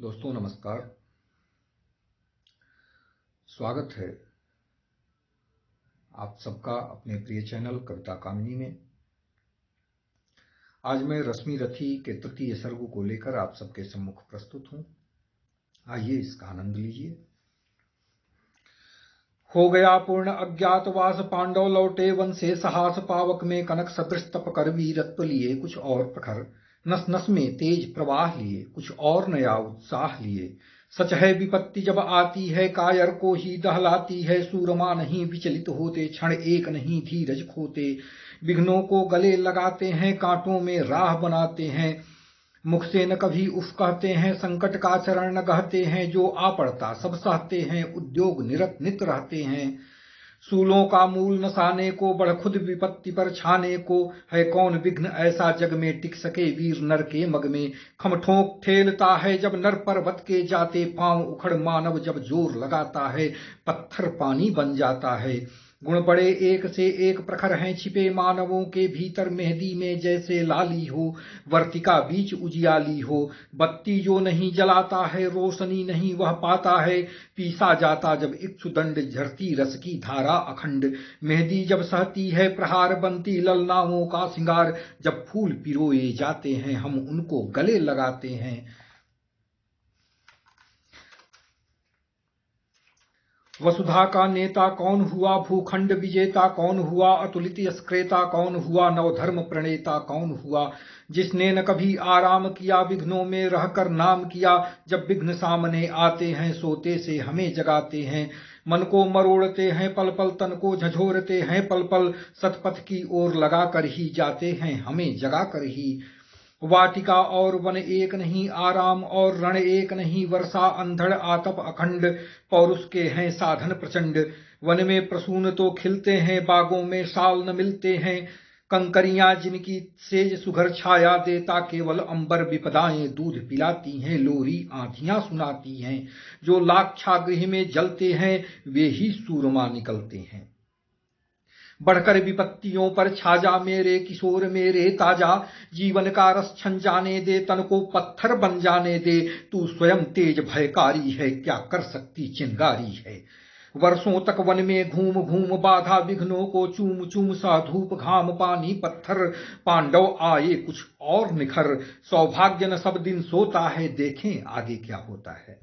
दोस्तों नमस्कार। स्वागत है आप सबका अपने प्रिय चैनल कविता कामिनी में। आज मैं रश्मि रथी के तृतीय सर्ग को लेकर आप सबके सम्मुख प्रस्तुत हूं। आइए इसका आनंद लीजिए। हो गया पूर्ण अज्ञातवास, पांडव लौटे वन से साहस, पावक में कनक सदृश तप कर वीरत्व लिए कुछ और प्रखर, नस नस में तेज प्रवाह लिए कुछ और नया उत्साह लिए। सच है विपत्ति जब आती है कायर को ही दहलाती है, सूरमा नहीं विचलित होते, क्षण एक नहीं धीरज खोते। विघ्नों को गले लगाते हैं, कांटों में राह बनाते हैं, मुख से न कभी उफ कहते हैं, संकट का चरण न गहते हैं, जो आ पड़ता सब सहते हैं, उद्योग निरत नित रहते हैं। सूलों का मूल नसाने को, बढ़ खुद विपत्ति पर छाने को, है कौन विघ्न ऐसा जग में टिक सके वीर नर के मग में। खम ठोंक ठेलता है जब नर पर्वत के जाते, पांव उखड़ मानव जब जोर लगाता है, पत्थर पानी बन जाता है। गुण बड़े एक से एक प्रखर हैं छिपे मानवों के भीतर, मेहंदी में जैसे लाली हो, वर्तिका बीच उजियाली हो। बत्ती जो नहीं जलाता है, रोशनी नहीं वह पाता है, पीसा जाता जब इक्षुदंड, झरती रस की धारा अखंड। मेहंदी जब सहती है प्रहार, बनती ललनाओं का सिंगार, जब फूल पिरोए जाते हैं हम उनको गले लगाते हैं। वसुधा का नेता कौन हुआ, भूखंड विजेता कौन हुआ, अतुलित यशक्रेता कौन हुआ, नवधर्म प्रणेता कौन हुआ, जिसने न कभी आराम किया विघ्नों में रहकर नाम किया। जब विघ्न सामने आते हैं सोते से हमें जगाते हैं, मन को मरोड़ते हैं पल पल, तन को झंझोरते हैं पल पल, सतपथ की ओर लगा कर ही जाते हैं हमें जगा कर ही। वाटिका और वन एक नहीं, आराम और रण एक नहीं, वर्षा अंधड़ आतप अखंड, पौरुष के हैं साधन प्रचंड। वन में प्रसून तो खिलते हैं, बागों में साल न मिलते हैं, कंकरियां जिनकी सेज सुघर छाया देता केवल अंबर, विपदाएं दूध पिलाती हैं, लोरी आंधियां सुनाती हैं। जो लाक्षागृह में जलते हैं वे ही सूरमा निकलते हैं। बढ़कर विपत्तियों पर छाजा मेरे किशोर मेरे ताजा, जीवन का रस छन जाने दे, तन को पत्थर बन जाने दे। तू स्वयं तेज भयकारी है, क्या कर सकती चिंगारी है। वर्षों तक वन में घूम घूम बाधा विघ्नों को, चूम चूम सा धूप घाम पानी पत्थर, पांडव आए कुछ और निखर। सौभाग्य न सब दिन सोता है, देखें आगे क्या होता है।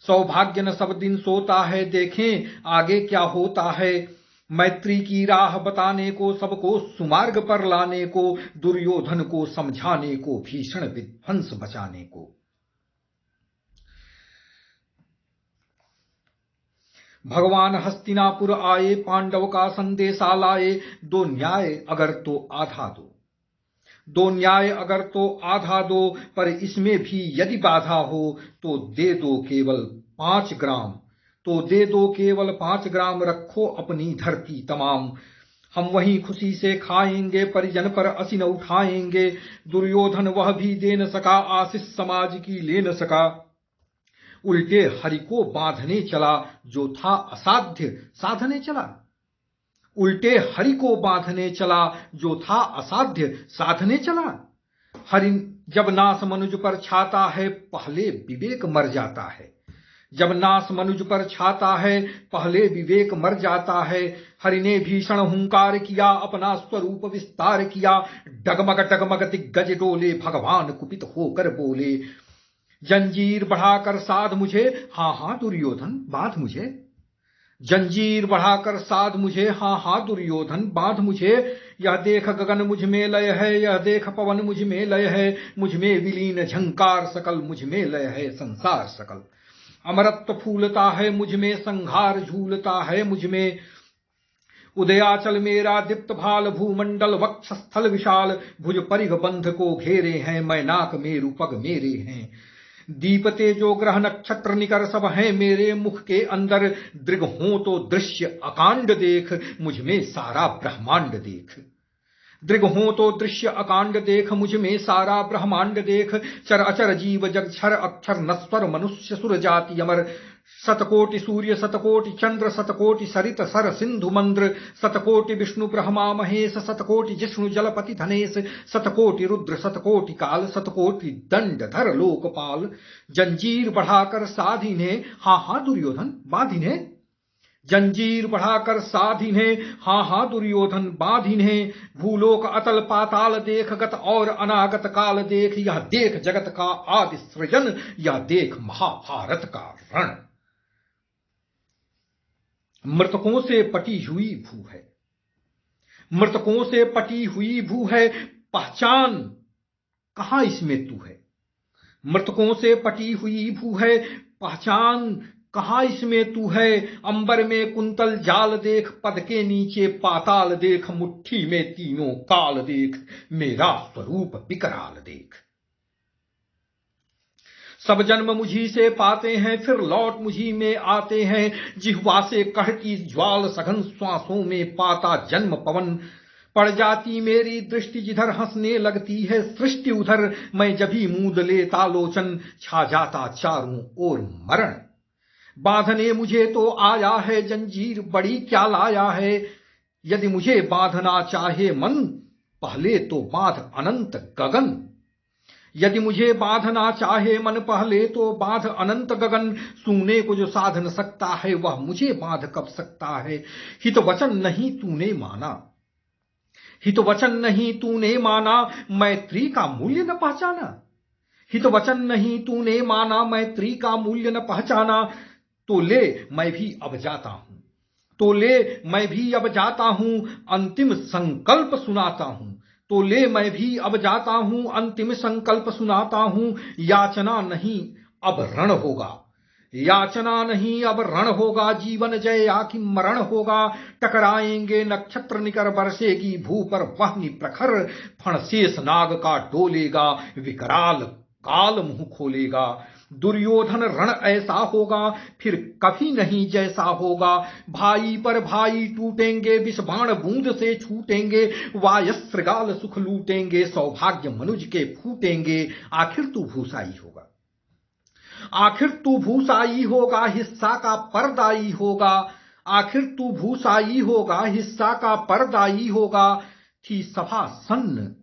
सौभाग्य न सब दिन सोता है, देखें आगे क्या होता है। मैत्री की राह बताने को, सबको सुमार्ग पर लाने को, दुर्योधन को समझाने को, भीषण विध्वंस बचाने को। भगवान हस्तिनापुर आए, पांडव का संदेशा लाए, दो न्याय अगर तो आधा दो, दो न्याय अगर तो आधा दो, पर इसमें भी यदि बाधा हो तो दे दो केवल 5 ग्राम, तो दे दो केवल 5 ग्राम, रखो अपनी धरती तमाम। हम वहीं खुशी से खाएंगे, परिजन पर असी न उठाएंगे। दुर्योधन वह भी दे न सका, आशीष समाज की ले न सका। उल्टे हरि को बांधने चला, जो था असाध्य साधने चला। उल्टे हरि को बांधने चला, जो था असाध्य साधने चला। हरि जब नास मनुज पर छाता है, पहले विवेक मर जाता है। जब नास मनुज पर छाता है, पहले विवेक मर जाता है। हरि ने भीषण हुंकार किया, अपना स्वरूप विस्तार किया, डगमग डगमग दिग्गज डोले, भगवान कुपित होकर बोले, जंजीर बढ़ाकर साध मुझे, हाँ हाँ दुर्योधन बांध मुझे। जंजीर बढ़ाकर साध मुझे, हाँ हाँ दुर्योधन बांध मुझे। यह देख गगन मुझ में लय है, यह देख पवन मुझ में लय है, मुझ में विलीन झंकार सकल, मुझ में लय है संसार सकल। अमरत्व फूलता है मुझ में, संहार झूलता है मुझ में। उदयाचल मेरा दीप्त भाल, भूमंडल वक्षस्थल विशाल, भुज परिघ बंध को घेरे हैं, मैनाक मेरु पग मेरे हैं। दीपते जो ग्रह नक्षत्र निकर, सब हैं मेरे मुख के अंदर। दृग हो तो दृश्य अकांड देख, मुझ में सारा ब्रह्मांड देख। दृग हो तो दृश्य अकांड देख, मुझ में सारा ब्रह्मांड देख। चर अचर जीव जग क्षर अक्षर नस्वर मनुष्य सुर जाति अमर। शतकोटि सूर्य शतकोटि चंद्र शतकोटि सरित सर सिंधु मंद्र। शतकोटि विष्णु ब्रह्मा महेश शतकोटि जिष्णु जलपति धनेश। शतकोटि रुद्र शतकोटि काल शतकोटि दंड धर लोकपाल। जंजीर बढ़ाकर साधिने, हाँ दुर्योधन बाधिने। जंजीर बढ़ाकर साधिने, हाँ दुर्योधन बाधिने। भूलोक अतल पाताल देख, गत और अनागत काल देख। यह देख जगत का आदि सृजन, यह देख महाभारत का रण। मृतकों से पटी हुई भू है, मृतकों से पटी हुई भू है, पहचान कहां इसमें तू है। मृतकों से पटी हुई भू है, पहचान कहां इसमें तू है। अंबर में कुंतल जाल देख, पद के नीचे पाताल देख। मुट्ठी में तीनों काल देख, मेरा स्वरूप विकराल देख। सब जन्म मुझी से पाते हैं, फिर लौट मुझी में आते हैं। जिह्वा से कहती ज्वाल सघन श्वासों में पाता जन्म पवन। पड़ जाती मेरी दृष्टि जिधर हंसने लगती है सृष्टि उधर। मैं जभी मूंद लेता लोचन, छा जाता चारों ओर मरण। बांधने मुझे तो आया है जंजीर, बड़ी क्या लाया है। यदि मुझे बांधना चाहे मन, पहले तो बांध अनंत गगन। यदि मुझे बांधना चाहे मन, पहले तो बांध अनंत गगन। सूने को जो साध न सकता है, वह मुझे बांध कब सकता है। हित वचन नहीं तूने माना, हित वचन नहीं तूने माना, मैत्री का मूल्य न पहचाना। हित वचन नहीं तूने माना, मैत्री का मूल्य न पहचाना। तो ले मैं भी अब जाता हूं, तो ले मैं भी अब जाता हूं, अंतिम संकल्प सुनाता हूं। तो ले मैं भी अब जाता हूं, अंतिम संकल्प सुनाता हूं। याचना नहीं अब रण होगा, याचना नहीं अब रण होगा। जीवन जय या कि मरण होगा। टकराएंगे नक्षत्र निकर, बरसेगी भू पर वहनी प्रखर। फण शेष नाग का डोलेगा, विकराल काल मुंह खोलेगा। दुर्योधन रण ऐसा होगा, फिर कभी नहीं जैसा होगा। भाई पर भाई टूटेंगे, विष बाण बूंद से छूटेंगे। वायस्त्रगाल सुख लूटेंगे, सौभाग्य मनुज के फूटेंगे। आखिर तू भूसाई होगा, आखिर तू भूसाई होगा, हिस्सा का परदाई होगा। आखिर तू भूसाई होगा, हिस्सा का परदाई होगा। थी सभा सन्न,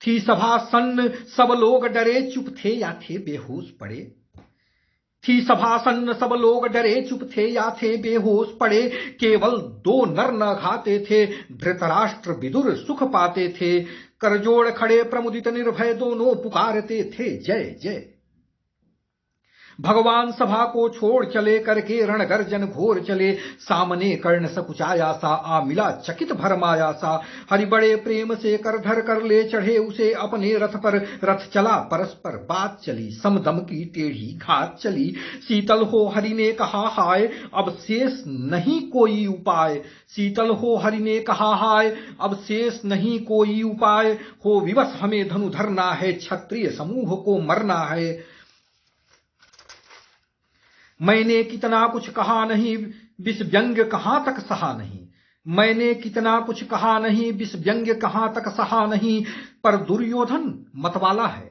थी सभा सन्न, सब लोग डरे चुप थे या थे बेहोश पड़े। थी सभा सन्न, सब लोग डरे चुप थे या थे बेहोश पड़े। केवल दो नर न घाते थे, धृतराष्ट्र विदुर सुख पाते थे। करजोड़ खड़े प्रमुदित निर्भय, दोनों पुकारते थे जय जय। भगवान सभा को छोड़ चले, करके रण गर्जन घोर चले। सामने कर्ण सकुचाया सा, आ मिला चकित भरमाया सा। हरि बड़े प्रेम से कर धर कर ले चढ़े उसे अपने रथ पर। रथ चला परस्पर बात चली, समदम की टेढ़ी घात चली। शीतल हो हरि ने कहा हाय, अब शेष नहीं कोई उपाय। शीतल हो हरि ने कहा हाय, अब शेष नहीं कोई उपाय। हो विवश हमें धनु धरना है, क्षत्रिय समूह को मरना है। मैंने कितना कुछ कहा नहीं, विष व्यंग्य कहां तक सहा नहीं। मैंने कितना कुछ कहा नहीं, विष व्यंग्य कहां तक सहा नहीं। पर दुर्योधन मतवाला है,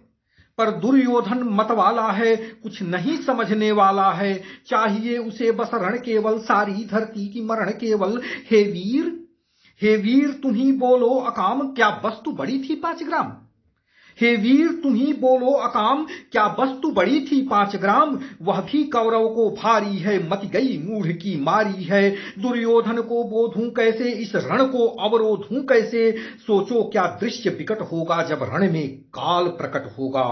पर दुर्योधन मतवाला है। कुछ नहीं समझने वाला है, चाहिए उसे बस रण केवल, सारी धरती की मरण केवल। हे वीर, हे वीर तुम ही बोलो अकाम, क्या वस्तु बड़ी थी 5 ग्राम। हे वीर तुम ही बोलो अकाम, क्या वस्तु बड़ी थी 5 ग्राम। वह भी कौरव को भारी है, मत गई मूढ़ की मारी है। दुर्योधन को बोधूं कैसे, इस रण को अवरोधूं कैसे। सोचो क्या दृश्य विकट होगा, जब रण में काल प्रकट होगा।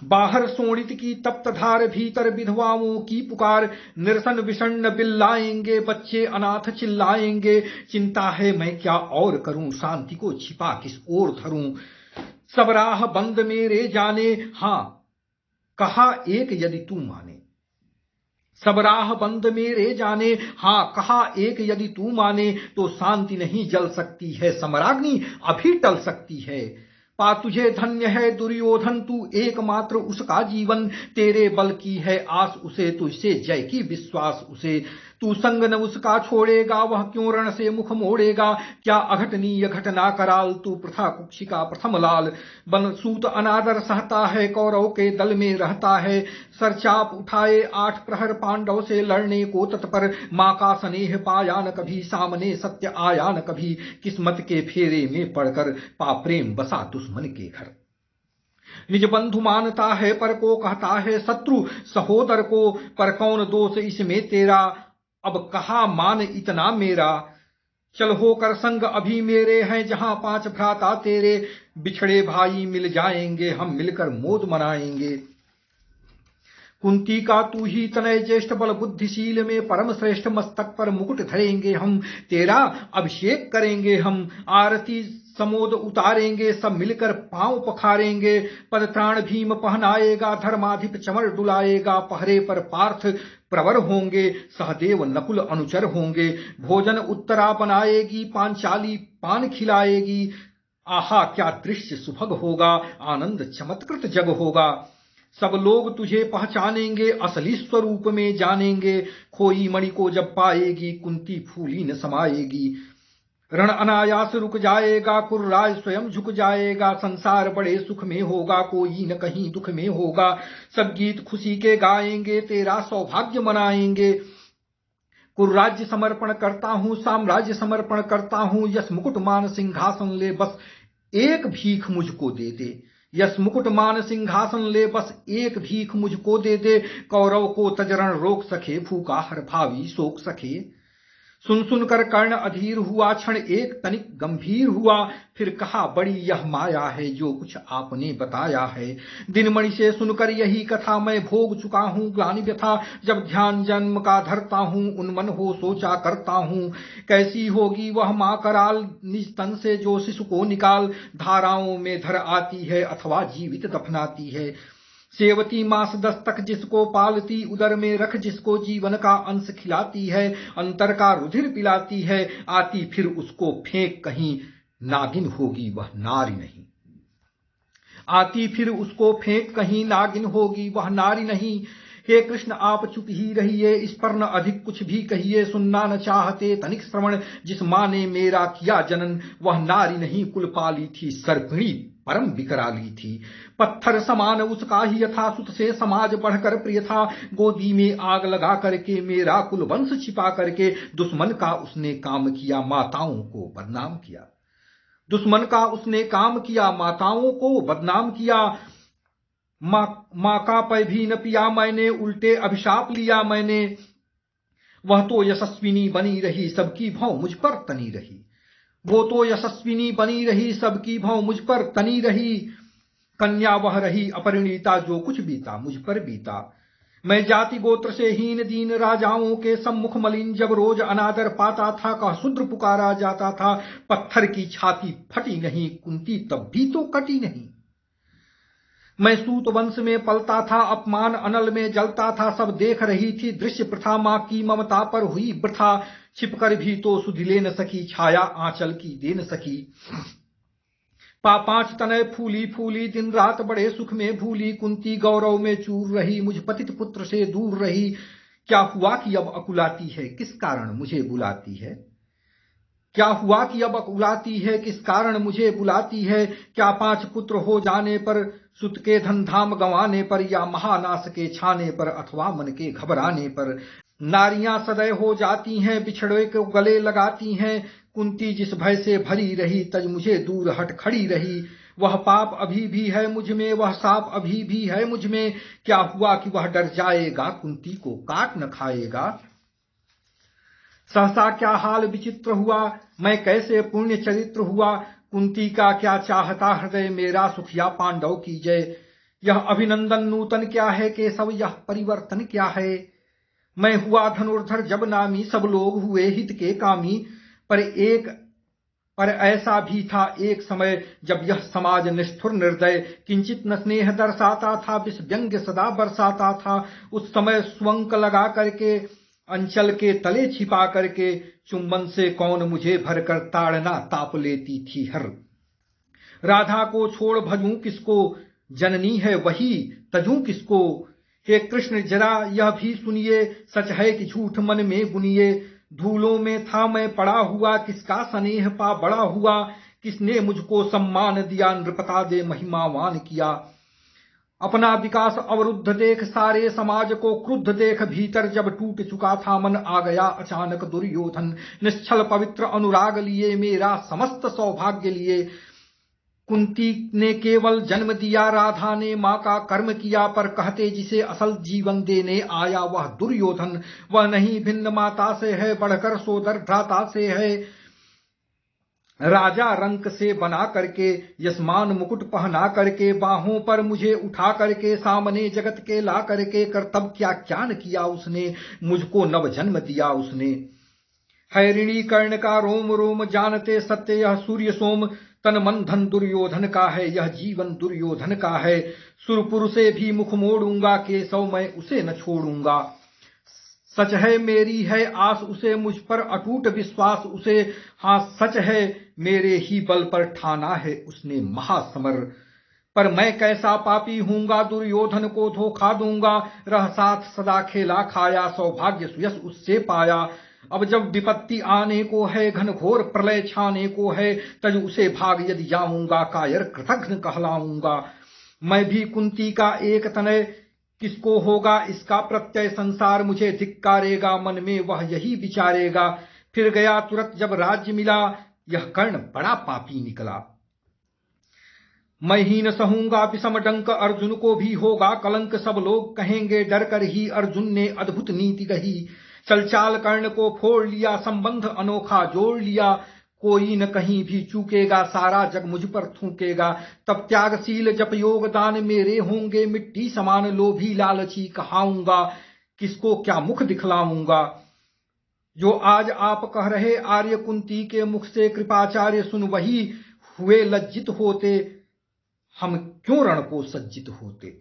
बाहर सोणित की तप्त धार, भीतर विधवाओं की पुकार। निरसन विषण्ण बिल्लाएंगे, बच्चे अनाथ चिल्लाएंगे। चिंता है मैं क्या और करूं, शांति को छिपा किस ओर धरूं। सब राह बंद मेरे जाने, हां कहा एक यदि तू माने। सब राह बंद मेरे जाने, हां कहा एक यदि तू माने। तो शांति नहीं जल सकती है, समराग्नि अभी टल सकती है। पा तुझे धन्य है दुर्योधन, तू एकमात्र उसका जीवन। तेरे बल की है आस उसे, तुझसे जय की विश्वास उसे। तू संग न उसका छोड़ेगा, वह क्यों रण से मुख मोड़ेगा। क्या अघटनीय घटना कराल, तू प्रथा कुक्षिका प्रथम लाल। बन सूत अनादर सहता है, कौरव के दल में रहता है। सरचाप उठाए 8 प्रहर, पांडव से लड़ने को तत्पर। माँ का स्नेह पाया न कभी, सामने सत्य आया न कभी। किस्मत के फेरे में पड़कर, पा प्रेम बसा दुश्मन के घर। निज बंधु मानता है, पर को कहता है शत्रु। सहोदर को पर कौन दोष इसमें तेरा, अब कहा मान इतना मेरा। चल होकर संग अभी मेरे हैं, जहां 5 भ्राता तेरे। बिछड़े भाई मिल जाएंगे, हम मिलकर मोद मनाएंगे। कुंती का तू ही तनय ज्येष्ठ, बल बुद्धिशील में परम श्रेष्ठ। मस्तक पर मुकुट धरेंगे हम, तेरा अभिषेक करेंगे हम। आरती समोद उतारेंगे, सब मिलकर पांव पखारेंगे। पद त्राण भीम पहनाएगा, धर्माधिप चमर डुलाएगा। पहरे पर पार्थ प्रवर होंगे, सहदेव नकुल अनुचर होंगे। भोजन उत्तरा बनाएगी, पांचाली पान खिलाएगी। आहा क्या दृश्य सुभग होगा, आनंद चमत्कृत जग होगा। सब लोग तुझे पहचानेंगे, असली स्वरूप में जानेंगे। खोई मणि को जब पाएगी, कुंती फूली न समाएगी। रण अनायास रुक जाएगा, कुर्राज स्वयं झुक जाएगा। संसार बड़े सुख में होगा, कोई न कहीं दुख में होगा। सब गीत खुशी के गाएंगे, तेरा सौभाग्य मनाएंगे। कुर्राज्य समर्पण करता हूँ, साम्राज्य समर्पण करता हूँ। यश मुकुट मान सिंहासन ले, बस एक भीख मुझको दे दे। यश मुकुट मान सिंहासन ले, बस एक भीख मुझको दे दे। कौरव को तजरण रोक सके, भूखा हर भावी सोक सके। सुन सुनकर कर्ण अधीर हुआ, क्षण एक तनिक गंभीर हुआ। फिर कहा बड़ी यह माया है, जो कुछ आपने बताया है। दिनमणि से सुनकर यही कथा, मैं भोग चुका हूँ ग्लानि व्यथा। जब ध्यान जन्म का धरता हूँ, उन्मन हो सोचा करता हूँ। कैसी होगी वह माँ कराल, निज तन से जो शिशु को निकाल। धाराओं में धर आती है, अथवा जीवित दफनाती है। सेवती मास 10 तक जिसको पालती, उदर में रख जिसको जीवन का अंश खिलाती है। अंतर का रुधिर पिलाती है, आती फिर उसको फेंक कहीं। नागिन होगी वह नारी नहीं। आती फिर उसको फेंक कहीं, नागिन होगी वह नारी नहीं। हे कृष्ण आप चुप ही रहिए, इस पर न अधिक कुछ भी कहिए। सुनना न चाहते तनिक श्रवण, जिस माँ ने मेरा किया जनन। वह नारी नहीं कुल पाली थी, सर्पिणी परम विकराली थी। पत्थर समान उसका ही यथा, सुत से समाज बढ़कर प्रिय था। गोदी में आग लगा करके, मेरा कुल वंश छिपा करके। दुश्मन का उसने काम किया, माताओं को बदनाम किया। दुश्मन का उसने काम किया, माताओं को बदनाम किया। माँ का पै भी न पिया मैंने, उल्टे अभिशाप लिया मैंने। वह तो यशस्विनी बनी रही, सबकी भौं मुझ पर तनी रही। वो तो यशस्विनी बनी रही, सबकी भौं मुझ पर तनी रही। कन्या वह रही अपरिणीता, जो कुछ बीता मुझ पर बीता। मैं जाति गोत्र से हीन दीन, राजाओं के सम्मुख मलिन। जब रोज अनादर पाता था, कह शूद्र पुकारा जाता था। पत्थर की छाती फटी नहीं, कुंती तब भी तो कटी नहीं। मैं सूत वंश में पलता था, अपमान अनल में जलता था। सब देख रही थी दृश्य प्रथा, माँ की ममता पर हुई वृथा। छिपकर भी तो सुधि ले न सकी, छाया आंचल की दे न सकी। 5 तनय फूली फूली, दिन रात बड़े सुख में भूली। कुंती गौरव में चूर रही, मुझ पतित पुत्र से दूर रही। क्या हुआ कि अब अकुलाती है, किस कारण मुझे बुलाती है। क्या हुआ कि अब अकुलाती है, किस कारण मुझे बुलाती है। क्या 5 पुत्र हो जाने पर, सुत के धन धाम गंवाने पर, या महानाश के छाने पर, अथवा मन के घबराने पर। नारियां सदैव हो जाती हैं, बिछड़े को गले लगाती हैं। कुंती जिस भय से भरी रही, तज मुझे दूर हट खड़ी रही। वह पाप अभी भी है मुझ में, वह साप अभी भी है मुझ में। क्या हुआ कि वह डर जाएगा, कुंती को काट न खाएगा। सहसा क्या हाल विचित्र हुआ, मैं कैसे पुण्य चरित्र हुआ। कुंती का क्या चाहता हृदय, मेरा सुखिया पांडव की जय। यह अभिनंदन नूतन क्या है, केशव यह परिवर्तन क्या है। मैं हुआ धनुर्धर जब नामी, सब लोग हुए हित के कामी। पर ऐसा भी था एक समय, जब यह समाज निष्ठुर निर्दय। किंचित न स्नेह दर्शाता था, विष व्यंग्य सदा बरसाता था। उस समय स्वंक लगा करके, अंचल के तले छिपा करके, चुंबन से कौन मुझे भरकर ताड़ना ताप लेती थी हर। राधा को छोड़ भजूं किसको, जननी है वही तजूं किसको। हे कृष्ण जरा यह भी सुनिए, सच है कि झूठ मन में बुनिए। धूलों में था मैं पड़ा हुआ, किसका स्नेह पा बड़ा हुआ। किसने मुझको सम्मान दिया, नृपता दे महिमावान किया। अपना विकास अवरुद्ध देख, सारे समाज को क्रुद्ध देख, भीतर जब टूट चुका था मन, आ गया अचानक दुर्योधन। निश्चल पवित्र अनुराग लिए, मेरा समस्त सौभाग्य लिए। कुंती ने केवल जन्म दिया, राधा ने माँ का कर्म किया, पर कहते जिसे असल जीवन देने आया वह दुर्योधन। वह नहीं भिन्न माता से है, बढ़कर सोदर भ्राता से है। राजा रंक से बना करके, यशमान मुकुट पहना करके, बाहों पर मुझे उठा करके, सामने जगत के ला करके, कर्तव्य क्या ज्ञान किया उसने, मुझको नव जन्म दिया उसने। है ऋणी कर्ण का रोम रोम, जानते सत्य यह सूर्य सोम। तन मन धन दुर्योधन का है, यह जीवन दुर्योधन का है। सुरपुर से भी मुख मोड़ूंगा, केशव मैं उसे न छोड़ूंगा। सच है मेरी है आस उसे, मुझ पर अटूट विश्वास उसे। हाँ सच है मेरे ही बल पर ठाना है उसने महासमर। पर मैं कैसा पापी हूंगा, दुर्योधन को धोखा दूंगा। रह साथ सदा खेला खाया, सौभाग्य सुयश उससे पाया। अब जब विपत्ति आने को है, घनघोर प्रलय छाने को है, तज उसे भाग यदि जाऊंगा, कायर कृतघ्न कहलाऊंगा। मैं भी कुंती का एक तनय, किसको होगा इसका प्रत्यय, संसार मुझे धिक्कारेगा, मन में वह यही विचारेगा। फिर गया तुरंत जब राज्य मिला, यह कर्ण बड़ा पापी निकला। मैं ही न सहूंगा विषम डंक, अर्जुन को भी होगा कलंक। सब लोग कहेंगे डर कर ही, अर्जुन ने अद्भुत नीति कही। चल चाल कर्ण को फोड़ लिया, संबंध अनोखा जोड़ लिया। कोई न कहीं भी चूकेगा, सारा जग मुझ पर थूकेगा। तब त्यागशील जप योग दान मेरे होंगे, मिट्टी समान लोभी लालची कहाऊंगा। किसको क्या मुख दिखलाऊंगा। जो आज आप कह रहे आर्य, कुंती के मुख से कृपाचार्य सुन वही हुए लज्जित होते, हम क्यों रण को सज्जित होते।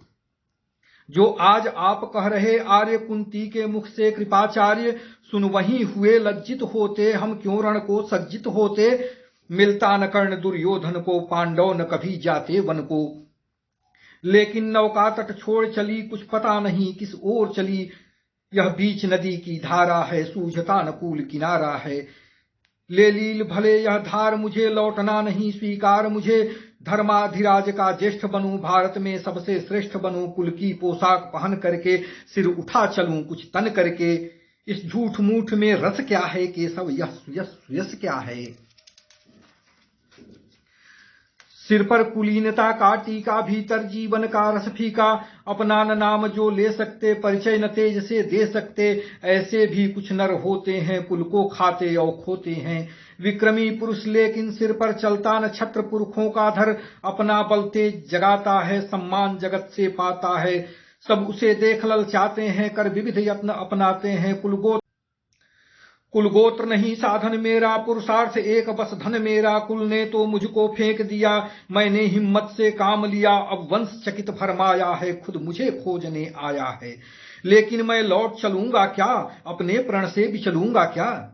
जो आज आप कह रहे आर्य, कुंती के मुख से कृपाचार्य सुन वही हुए लज्जित होते, हम क्यों रण को सज्जित होते। मिलता न कर्ण दुर्योधन को, पांडव न कभी जाते वन को। लेकिन नौका तट छोड़ चली, कुछ पता नहीं किस ओर चली। यह बीच नदी की धारा है, सूझता न कूल किनारा है। ले लील भले यह धार, मुझे लौटना नहीं स्वीकार मुझे। धर्माधिराज का ज्येष्ठ बनूं, भारत में सबसे श्रेष्ठ बनूं। कुल की पोशाक पहन करके, सिर उठा चलूं कुछ तन करके। इस झूठ मूठ में रस क्या है, केशव यह सुयस क्या है। सिर पर कुलीनता का टीका, भीतर जीवन का रस फीका। अपना न नाम जो ले सकते, परिचय न तेज से दे सकते। ऐसे भी कुछ नर होते हैं, कुल को खाते और खोते हैं। विक्रमी पुरुष लेकिन सिर पर चलता न छत्र पुरखों का धर। अपना बल तेज जगाता है, सम्मान जगत से पाता है। सब उसे देख ललचाते हैं, कर विविध यत्न अपनाते हैं। कुल गोत्र नहीं साधन मेरा, पुरुषार्थ एक बस धन मेरा। कुल ने तो मुझको फेंक दिया, मैंने हिम्मत से काम लिया। अब वंश चकित फरमाया है, खुद मुझे खोजने आया है। लेकिन मैं लौट चलूंगा क्या, अपने प्रण से भी चलूंगा क्या।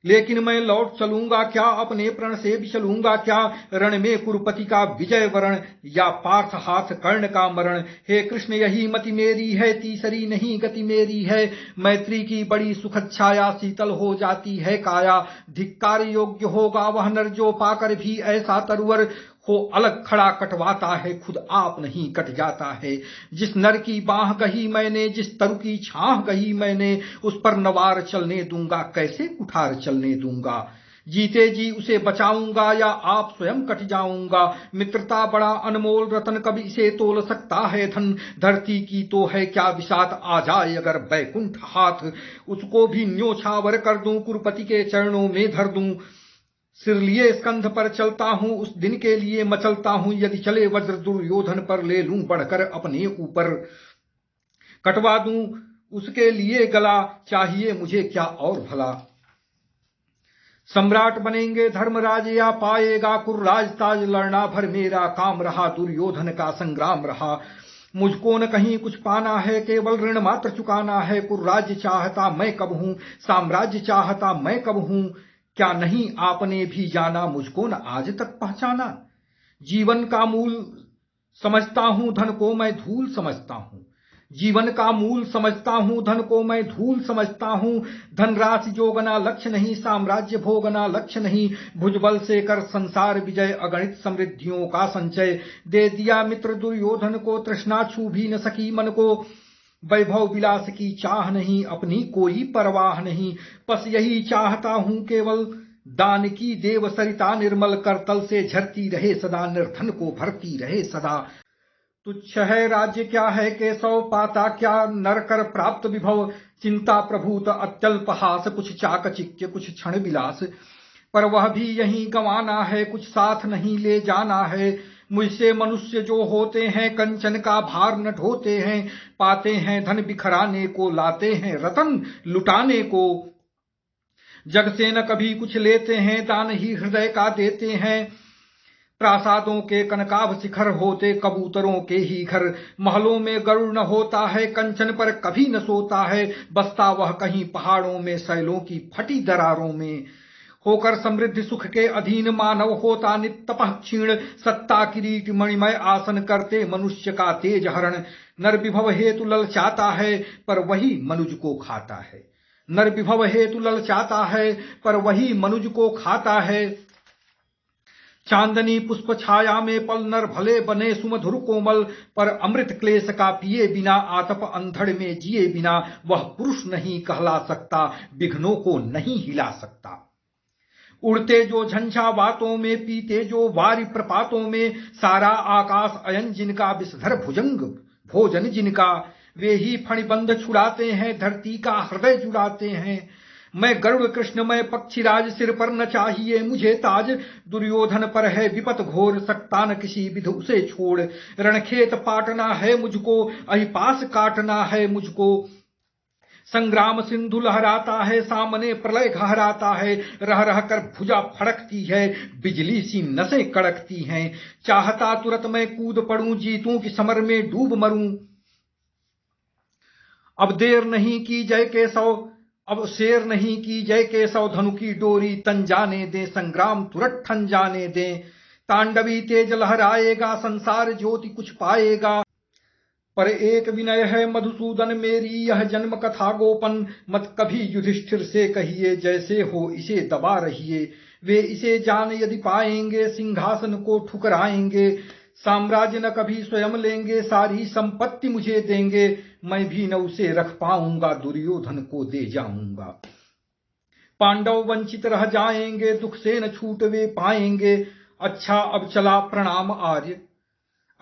लेकिन मैं लौट चलूंगा क्या, अपने प्रण से भी चलूंगा क्या। रण में कुरुपति का विजय वरण, या पार्थ हाथ कर्ण का मरण। हे कृष्ण यही मति मेरी है, तीसरी नहीं गति मेरी है। मैत्री की बड़ी सुखद छाया, शीतल हो जाती है काया। धिक्कार योग्य होगा वह नर, जो पाकर भी ऐसा तरुवर हो अलग खड़ा कटवाता है, खुद आप नहीं कट जाता है। जिस नर की बाह गही मैंने, जिस तरु की छाह गही मैंने, उस पर नवार चलने दूंगा, कैसे कुठार चलने दूंगा। जीते जी उसे बचाऊंगा, या आप स्वयं कट जाऊंगा। मित्रता बड़ा अनमोल रतन, कब इसे तोल सकता है धन। धरती की तो है क्या विसात, आ जाए अगर बैकुंठ हाथ, उसको भी न्योछावर कर दूं, कुरुपति के चरणों में धर दूं। सिर लिए स्कंध पर चलता हूं, उस दिन के लिए मचलता हूं। यदि चले वज्र दुर्योधन पर, ले लूं बढ़कर अपने ऊपर। कटवा दूं उसके लिए गला, चाहिए मुझे क्या और भला। सम्राट बनेंगे धर्मराज, या पाएगा कुर्राज ताज। लड़ना भर मेरा काम रहा, दुर्योधन का संग्राम रहा। मुझको न कहीं कुछ पाना है, केवल ऋण मात्र चुकाना है। कुर्राज चाहता मैं कब हूं, साम्राज्य चाहता मैं कब हूं। क्या नहीं आपने भी जाना, मुझको न आज तक पहचाना। जीवन का मूल समझता हूं, धन को मैं धूल समझता हूं। जीवन का मूल समझता हूं, धन को मैं धूल समझता हूं। धनराशि जोगना लक्ष्य नहीं, साम्राज्य भोगना लक्ष्य नहीं। भुजबल से कर संसार विजय, अगणित समृद्धियों का संचय। दे दिया मित्र दुर्योधन को, तृष्णा छू भी न सकी मन को। वैभव विलास की चाह नहीं, अपनी कोई परवाह नहीं। बस यही चाहता हूं केवल, दान की देव सरिता निर्मल कर तल से झरती रहे सदा, निर्धन को भरती रहे सदा। तुच्छ है राज्य क्या है केशव, पाता क्या नर कर प्राप्त विभव। चिंता प्रभूत अत्यल्प हास, कुछ चाकचिक्य कुछ क्षण विलास। पर वह भी यहीं गंवाना है, कुछ साथ नहीं ले जाना है। मुझसे मनुष्य जो होते हैं, कंचन का भार न ढोते हैं। पाते हैं धन बिखराने को, लाते हैं रतन लुटाने को। जग से न कभी कुछ लेते हैं, दान ही हृदय का देते हैं। प्रासादों के कनकाभ शिखर होते, कबूतरों के ही घर। महलों में गरुड़ न होता है, कंचन पर कभी न सोता है। बसता वह कहीं पहाड़ों में, शैलों की फटी दरारों में। होकर समृद्धि सुख के अधीन, मानव होता नितपः क्षीण। सत्ता किरीट मणिमय आसन करते, मनुष्य का तेज हरण। नर विभव हेतु ललचाता है, पर वही मनुज को खाता है। नर विभव हेतु ललचाता है, पर वही मनुज को खाता है। चांदनी पुष्प छाया में पल, नर भले बने सुमधुर कोमल। पर अमृत क्लेश का पिए बिना, आतप अंधड़ में जिए बिना। वह पुरुष नहीं कहला सकता, विघ्नों को नहीं हिला सकता। उड़ते जो झंझावातों में, पीते जो वारि प्रपातों में। सारा आकाश अयन जिनका, विषधर भुजंग भोजन जिनका। वे ही फणिबंध छुड़ाते हैं, धरती का हृदय जुड़ाते हैं। मैं गरुड़ कृष्ण मैं पक्षीराज, सिर पर न चाहिए मुझे ताज। दुर्योधन पर है विपत घोर, सकता न किसी विधि उसे छोड़। रणखेत पाटना है मुझको, अहिपास काटना है मुझको। संग्राम सिंधु लहराता है, सामने प्रलय घहराता है। रह रह कर भुजा फड़कती है, बिजली सी नसें कड़कती हैं। चाहता तुरंत मैं कूद पड़ूं, जीतूं कि समर में डूब मरूं। अब देर नहीं की जय केशव, अब शेर नहीं की जय केशव। धनु की डोरी तन जाने दे, संग्राम तुरंत ठन जाने दे। तांडवी तेज लहराएगा, संसार ज्योति कुछ पाएगा। पर एक विनय है मधुसूदन मेरी, यह जन्म कथा गोपन। मत कभी युधिष्ठिर से कहिए, जैसे हो इसे दबा रहिए। वे इसे जान यदि पाएंगे, सिंहासन को ठुकराएंगे। साम्राज्य न कभी स्वयं लेंगे, सारी संपत्ति मुझे देंगे। मैं भी न उसे रख पाऊंगा, दुर्योधन को दे जाऊंगा। पांडव वंचित रह जाएंगे, दुख से न छूट वे पाएंगे। अच्छा अब चला प्रणाम आर्य,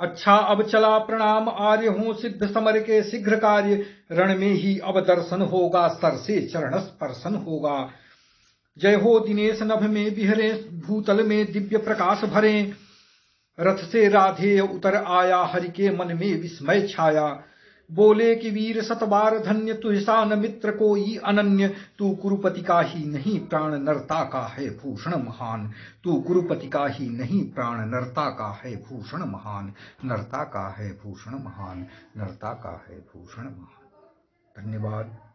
अच्छा अब चला प्रणाम आर्य। हो सिद्ध समर के शीघ्र कार्य, रण में ही अब दर्शन होगा, सर से चरण स्पर्शन होगा। जय हो दिनेश नभ में बिहरे, भूतल में दिव्य प्रकाश भरे। रथ से राधे उतर आया, हरि के मन में विस्मय छाया। बोले कि वीर सतबार धन्य, तुझसा न मित्र कोई अनन्य। तू कुरुपति का ही नहीं प्राण, नरता का है भूषण महान। तू कुरुपति का ही नहीं प्राण, नरता का है भूषण महान। नरता का है भूषण महान, नरता का है भूषण महान। धन्यवाद।